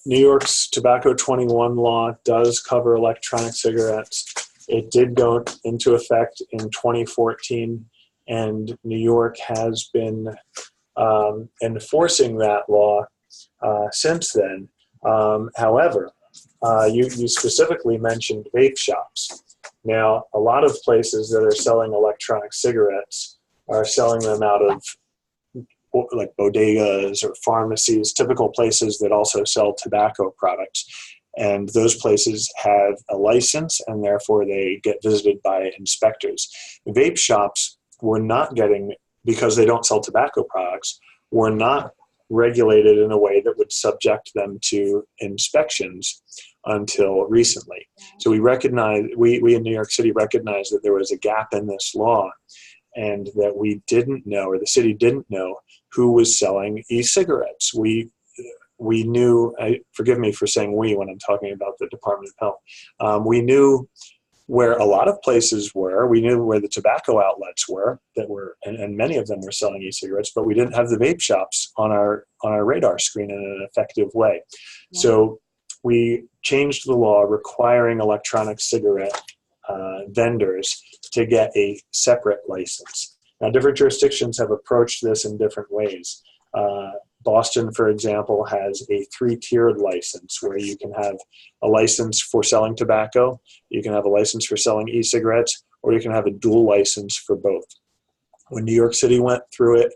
New York's Tobacco 21 law does cover electronic cigarettes. It did go into effect in 2014, and New York has been enforcing that law since then. However, you specifically mentioned vape shops. Now, a lot of places that are selling electronic cigarettes are selling them out of like bodegas or pharmacies, typical places that also sell tobacco products. And those places have a license, and therefore they get visited by inspectors. Vape shops were not getting, because they don't sell tobacco products, were not regulated in a way that would subject them to inspections until recently. So we in New York City recognized that there was a gap in this law, and that we didn't know, or the city didn't know, who was selling e-cigarettes. We knew, forgive me for saying we when I'm talking about the Department of Health, we knew where a lot of places were. We knew where the tobacco outlets were, and many of them were selling e-cigarettes, but we didn't have the vape shops on our radar screen in an effective way. Yeah. So we changed the law requiring electronic cigarette vendors to get a separate license. Now, different jurisdictions have approached this in different ways. Boston, for example, has a 3-tiered license where you can have a license for selling tobacco, you can have a license for selling e-cigarettes, or you can have a dual license for both. When New York City went through it,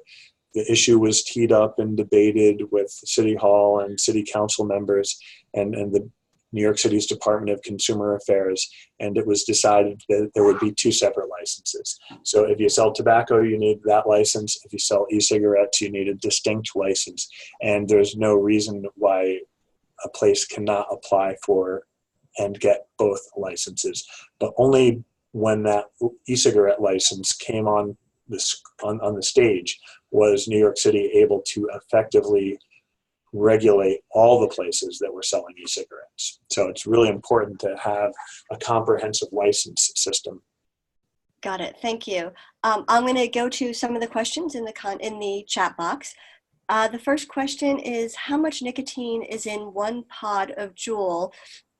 the issue was teed up and debated with City Hall and City Council members and the New York City's Department of Consumer Affairs, and it was decided that there would be 2 separate licenses. So if you sell tobacco, you need that license. If you sell e-cigarettes, you need a distinct license. And there's no reason why a place cannot apply for and get both licenses. But only when that e-cigarette license came on the stage was New York City able to effectively regulate all the places that were selling e-cigarettes. So it's really important to have a comprehensive license system. Got it. Thank you. I'm going to go to some of the questions in the chat box. The first question is, how much nicotine is in 1 pod of Juul?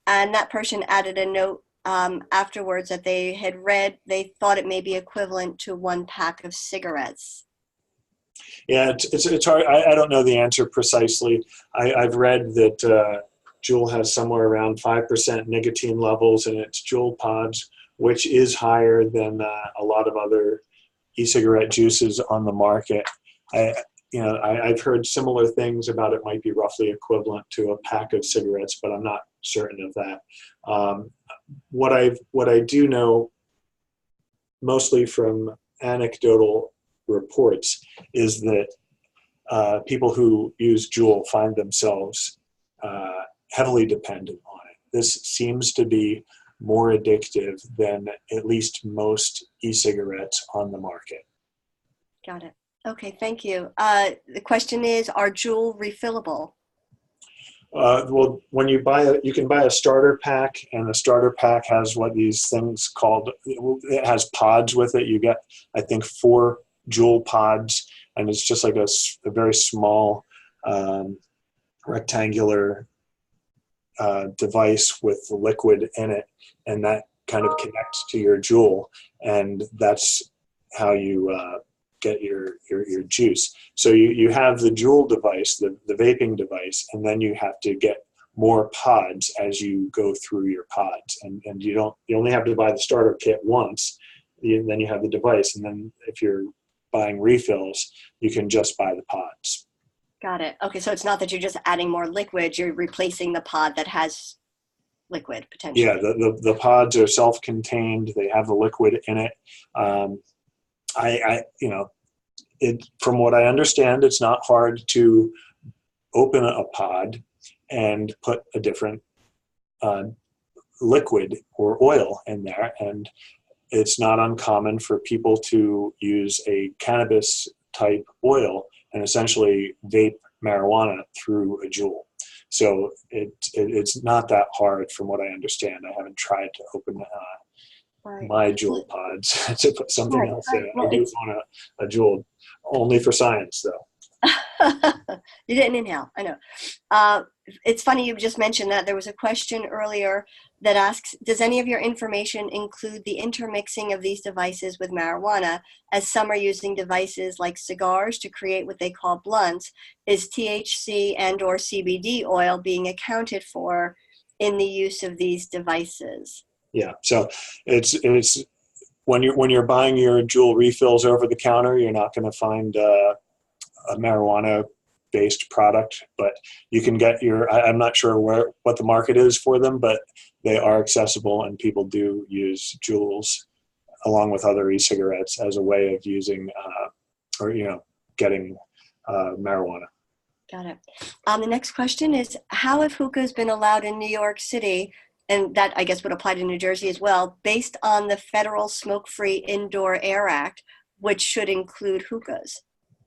And that person added a note afterwards that they had read, they thought it may be equivalent to 1 pack of cigarettes. Yeah, it's hard. I don't know the answer precisely. I've read that Juul has somewhere around 5% nicotine levels in its Juul pods, which is higher than a lot of other e-cigarette juices on the market. I've heard similar things about it might be roughly equivalent to a pack of cigarettes, but I'm not certain of that. What I do know, mostly from anecdotal reports, is that people who use Juul find themselves heavily dependent on it. This seems to be more addictive than at least most e-cigarettes on the market. Got it. Okay, thank you. The question is, are Juul refillable? Well, when you can buy a starter pack, and the starter pack has what these things called, it has pods with it. You get, I think, 4 Juul pods, and it's just like a very small rectangular device with liquid in it, and that kind of connects to your Juul, and that's how you get your juice. So you have the Juul device, the vaping device, and then you have to get more pods as you go through your pods, and you only have to buy the starter kit once, then you have the device, and then if you're buying refills, you can just buy the pods. Got it. Okay, so it's not that you're just adding more liquid, you're replacing the pod that has liquid potentially. Yeah, the pods are self-contained, they have the liquid in it. From what I understand, it's not hard to open a pod and put a different liquid or oil in there. And it's not uncommon for people to use a cannabis type oil and essentially vape marijuana through a Juul. So it's not that hard from what I understand. I haven't tried to open my Juul pods to put something else in. Well, I do own a Juul, only for science though. You didn't inhale, I know. It's funny you just mentioned that. There was a question earlier that asks, does any of your information include the intermixing of these devices with marijuana, as some are using devices like cigars to create what they call blunts? Is THC and or CBD oil being accounted for in the use of these devices? Yeah, so it's when you're buying your Juul refills over the counter, you're not going to find a marijuana-based product, but you can get I'm not sure what the market is for them, but they are accessible, and people do use Juuls along with other e-cigarettes as a way of using getting marijuana. Got it. The next question is, how have hookahs been allowed in New York City, and that I guess would apply to New Jersey as well, based on the federal Smoke-Free Indoor Air Act, which should include hookahs?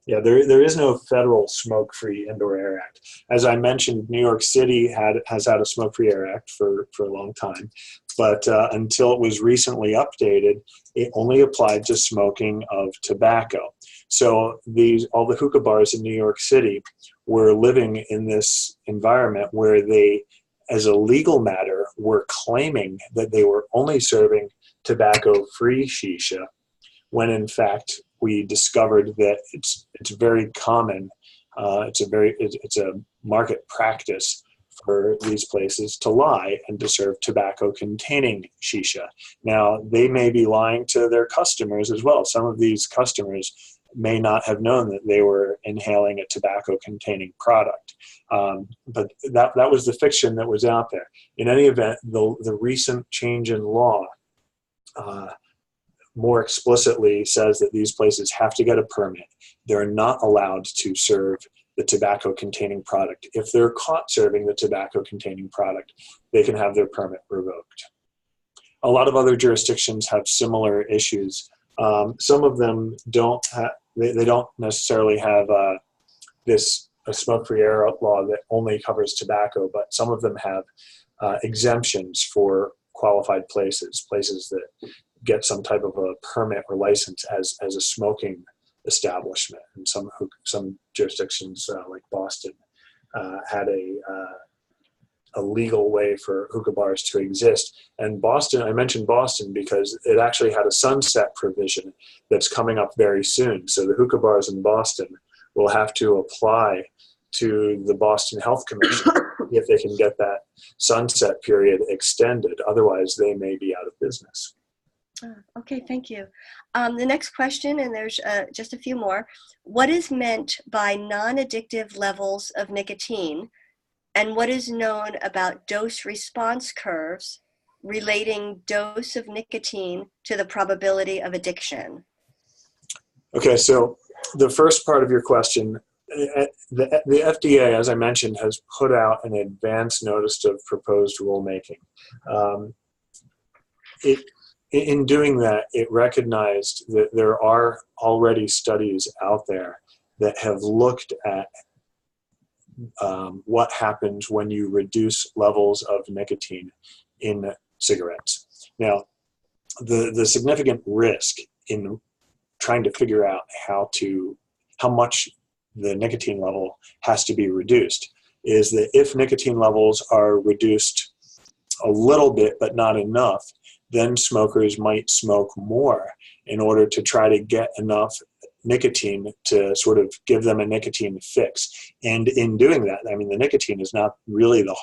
Yeah, there is no federal smoke-free indoor air act. As I mentioned, New York City has had a smoke-free air act for a long time, but until it was recently updated, it only applied to smoking of tobacco. So all the hookah bars in New York City were living in this environment where they, as a legal matter, were claiming that they were only serving tobacco-free shisha, when in fact we discovered that it's very common. It's a market practice for these places to lie and to serve tobacco-containing shisha. Now, they may be lying to their customers as well. Some of these customers may not have known that they were inhaling a tobacco-containing product. But that was the fiction that was out there. In any event, the recent change in law more explicitly says that these places have to get a permit. They're not allowed to serve the tobacco-containing product. If they're caught serving the tobacco-containing product, they can have their permit revoked. A lot of other jurisdictions have similar issues. Some of them don't necessarily have a smoke-free air law that only covers tobacco, but some of them have exemptions for qualified places that get some type of a permit or license as a smoking establishment. And some jurisdictions like Boston had a legal way for hookah bars to exist. And Boston, I mentioned Boston because it actually had a sunset provision that's coming up very soon. So the hookah bars in Boston will have to apply to the Boston Health Commission if they can get that sunset period extended. Otherwise, they may be out of business. Okay, thank you. The next question, and there's just a few more. What is meant by non-addictive levels of nicotine, and what is known about dose response curves relating dose of nicotine to the probability of addiction? Okay, so the first part of your question, the FDA, as I mentioned, has put out an advance notice of proposed rulemaking. In doing that, it recognized that there are already studies out there that have looked at what happens when you reduce levels of nicotine in cigarettes. Now, the significant risk in trying to figure out how much the nicotine level has to be reduced is that if nicotine levels are reduced a little bit but not enough, then smokers might smoke more in order to try to get enough nicotine to sort of give them a nicotine fix. And in doing that, I mean, the nicotine is not really the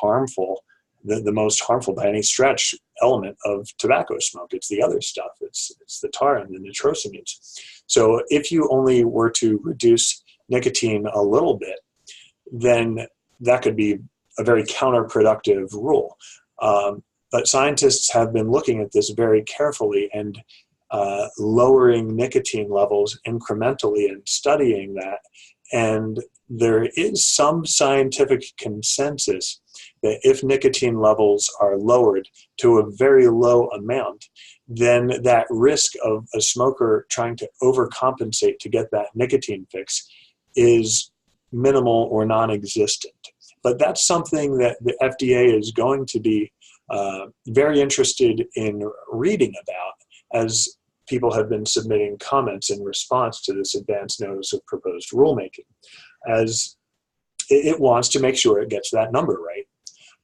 most harmful by any stretch element of tobacco smoke. It's the other stuff. It's the tar and the nitrosamines. So if you only were to reduce nicotine a little bit, then that could be a very counterproductive rule. But scientists have been looking at this very carefully, and lowering nicotine levels incrementally and studying that. And there is some scientific consensus that if nicotine levels are lowered to a very low amount, then that risk of a smoker trying to overcompensate to get that nicotine fix is minimal or non-existent. But that's something that the FDA is going to be very interested in reading about, as people have been submitting comments in response to this advance notice of proposed rulemaking, as it wants to make sure it gets that number right.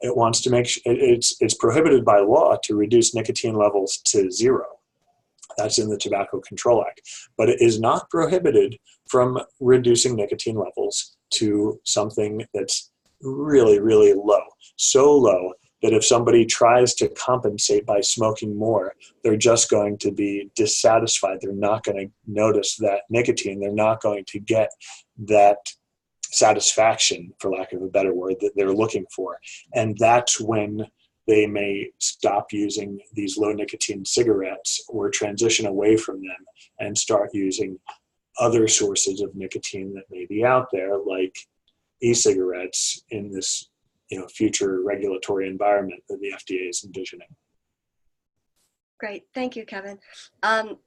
It wants to make sure it's prohibited by law to reduce nicotine levels to 0. That's in the Tobacco Control Act. But it is not prohibited from reducing nicotine levels to something that's really, really low. So low that if somebody tries to compensate by smoking more, they're just going to be dissatisfied. They're not going to notice that nicotine. They're not going to get that satisfaction, for lack of a better word, that they're looking for. And that's when they may stop using these low nicotine cigarettes or transition away from them and start using other sources of nicotine that may be out there, like e-cigarettes, in this future regulatory environment that the FDA is envisioning. Great, thank you, Kevin.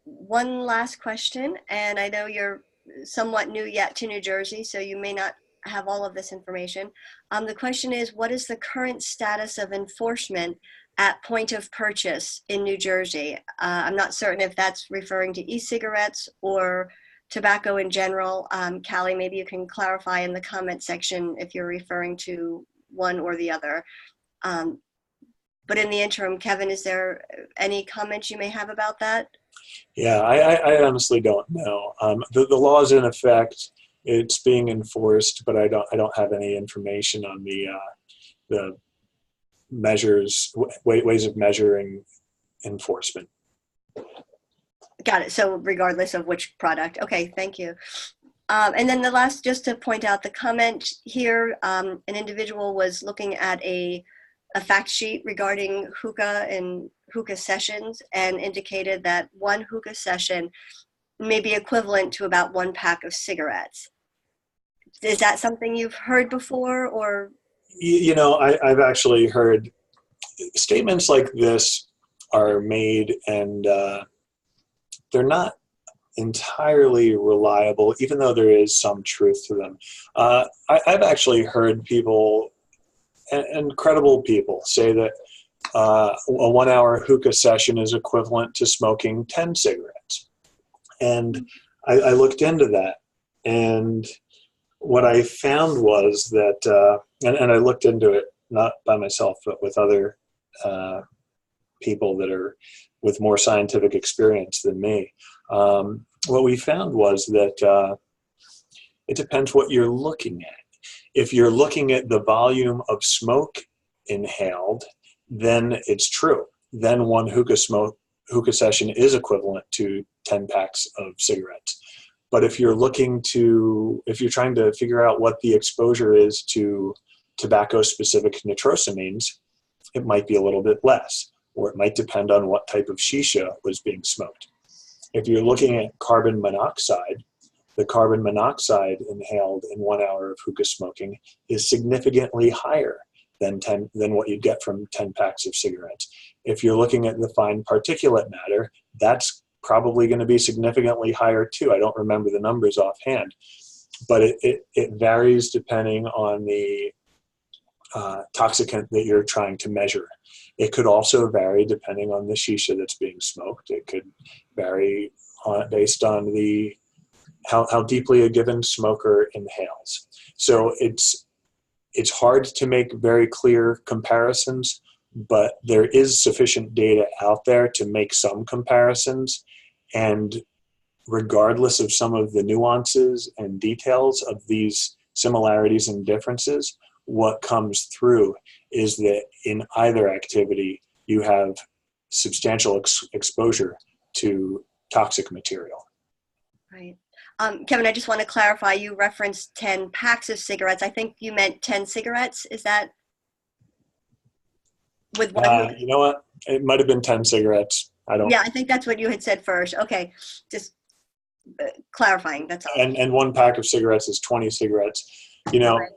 One last question, and I know you're somewhat new yet to New Jersey, so you may not have all of this information. The question is, what is the current status of enforcement at point of purchase in New Jersey? I'm not certain if that's referring to e-cigarettes or tobacco in general. Callie, maybe you can clarify in the comment section if you're referring to one or the other. But in the interim, Kevin, is there any comments you may have about that? Yeah, I honestly don't know. The law is in effect. It's being enforced, but I don't have any information on the measures, ways of measuring enforcement. Got it. So regardless of which product. Okay, thank you. And then the last, just to point out the comment here, an individual was looking at a fact sheet regarding hookah and hookah sessions and indicated that one hookah session may be equivalent to about 1 pack of cigarettes. Is that something you've heard before, or? I've actually heard statements like this are made, and they're not entirely reliable, even though there is some truth to them. I've actually heard people, and credible people, say that a 1-hour hookah session is equivalent to smoking 10 cigarettes. And I looked into that, and what I found was that, and I looked into it not by myself, but with other people that are with more scientific experience than me. What we found was that it depends what you're looking at. If you're looking at the volume of smoke inhaled, then it's true. Then one hookah session is equivalent to 10 packs of cigarettes. But if you're trying to figure out what the exposure is to tobacco-specific nitrosamines, it might be a little bit less, or it might depend on what type of shisha was being smoked. If you're looking at carbon monoxide, the carbon monoxide inhaled in 1 hour of hookah smoking is significantly higher than what you'd get from 10 packs of cigarettes. If you're looking at the fine particulate matter, that's probably going to be significantly higher too. I don't remember the numbers offhand, but it varies depending on the toxicant that you're trying to measure. It could also vary depending on the shisha that's being smoked. It could vary based on how deeply a given smoker inhales. So it's hard to make very clear comparisons, but there is sufficient data out there to make some comparisons. And regardless of some of the nuances and details of these similarities and differences, what comes through is that in either activity, you have substantial exposure to toxic material. Right. Kevin, I just want to clarify, you referenced 10 packs of cigarettes. I think you meant 10 cigarettes. Is that with one? You know what? It might have been 10 cigarettes. I don't. Yeah, I think that's what you had said first. Okay, just clarifying, that's all. And one pack of cigarettes is 20 cigarettes. You know, Right.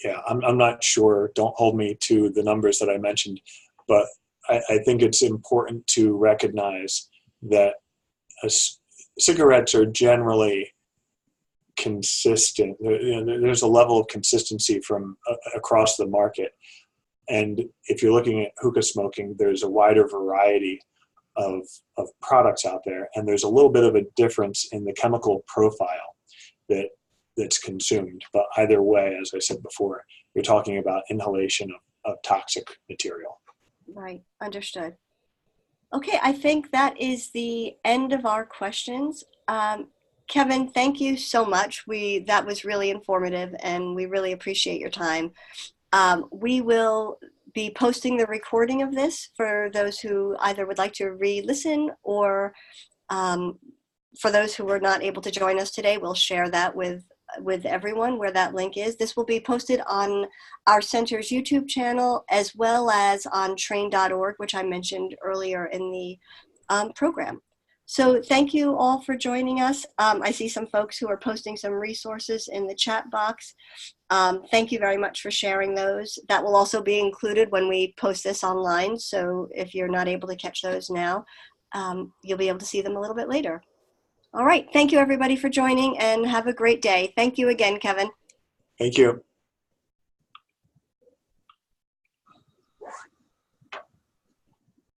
yeah, I'm not sure. Don't hold me to the numbers that I mentioned, but I think it's important to recognize that cigarettes are generally consistent. There's a level of consistency from across the market. And if you're looking at hookah smoking, there's a wider variety of, of products out there. And there's a little bit of a difference in the chemical profile that's consumed. But either way, as I said before, you're talking about inhalation of toxic material. Right, understood. Okay, I think that is the end of our questions. Kevin, thank you so much. That was really informative, and we really appreciate your time. We will be posting the recording of this for those who either would like to re-listen, or for those who were not able to join us today, we'll share that with everyone where that link is. This will be posted on our center's YouTube channel, as well as on train.org, which I mentioned earlier in the program. So thank you all for joining us. I see some folks who are posting some resources in the chat box. Thank you very much for sharing those. That will also be included when we post this online. So if you're not able to catch those now, you'll be able to see them a little bit later. All right. Thank you, everybody, for joining, and have a great day. Thank you again, Kevin. Thank you.